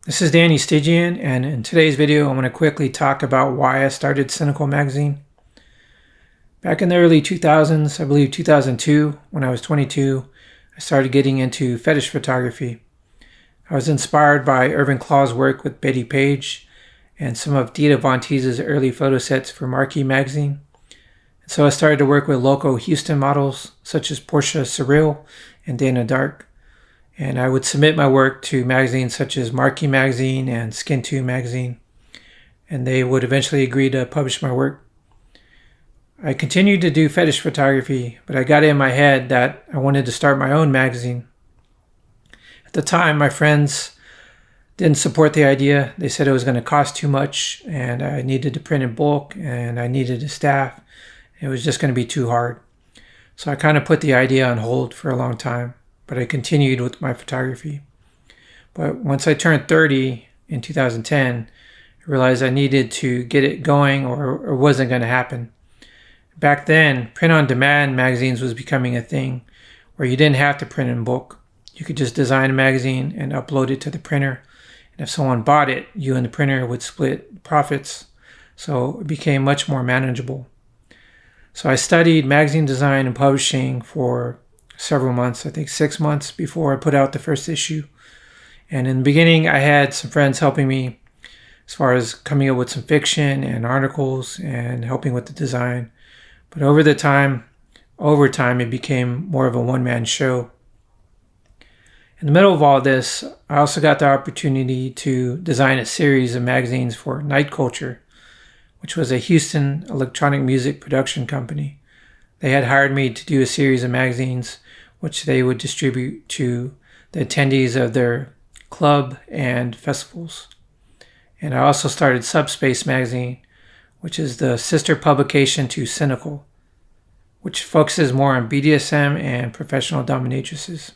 This is Danny Stygion, and in today's video I'm going to quickly talk about why I started Sinical Magazine. Back in the early 2000s, I believe 2002, when I was 22, I started getting into fetish photography. I was inspired by Irvin Klaw's work with Betty Page and some of Dita Von Teese's early photo sets for Marquee Magazine. And so I started to work with local Houston models such as Portia Surreal and Dana Dark. And I would submit my work to magazines such as Marquee Magazine and Skin 2 Magazine, and they would eventually agree to publish my work. I continued to do fetish photography, but I got it in my head that I wanted to start my own magazine. At the time, my friends didn't support the idea. They said it was going to cost too much, and I needed to print in bulk, and I needed a staff. It was just going to be too hard. So I kind of put the idea on hold for a long time. But I continued with my photography. But once I turned 30 in 2010, I realized I needed to get it going or it wasn't going to happen. Back then, print-on-demand magazines was becoming a thing where you didn't have to print in bulk. You could just design a magazine and upload it to the printer. And if someone bought it, you and the printer would split profits. So it became much more manageable. So I studied magazine design and publishing for several months, I think 6 months before I put out the first issue. And in the beginning, I had some friends helping me as far as coming up with some fiction and articles and helping with the design. But over time, it became more of a one-man show. In the middle of all this, I also got the opportunity to design a series of magazines for Night Culture, which was a Houston electronic music production company. They had hired me to do a series of magazines which they would distribute to the attendees of their club and festivals. And I also started Subspace Magazine, which is the sister publication to Sinical, which focuses more on BDSM and professional dominatrices.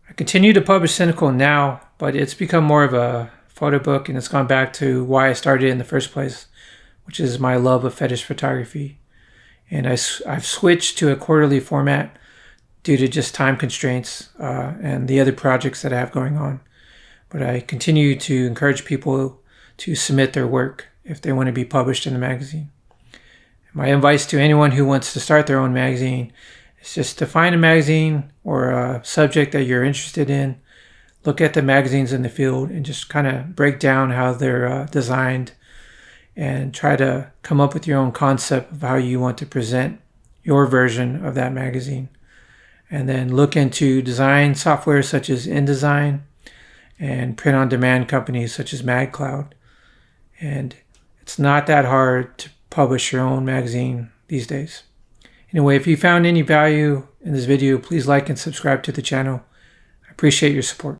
I continue to publish Sinical now, but it's become more of a photo book, and it's gone back to why I started in the first place, which is my love of fetish photography. And I've switched to a quarterly format due to just time constraints and the other projects that I have going on. But I continue to encourage people to submit their work if they want to be published in the magazine. My advice to anyone who wants to start their own magazine is just to find a magazine or a subject that you're interested in, look at the magazines in the field, and just kind of break down how they're designed and try to come up with your own concept of how you want to present your version of that magazine. And then look into design software such as InDesign and print-on-demand companies such as MagCloud. And it's not that hard to publish your own magazine these days. Anyway, if you found any value in this video, please like and subscribe to the channel. I appreciate your support.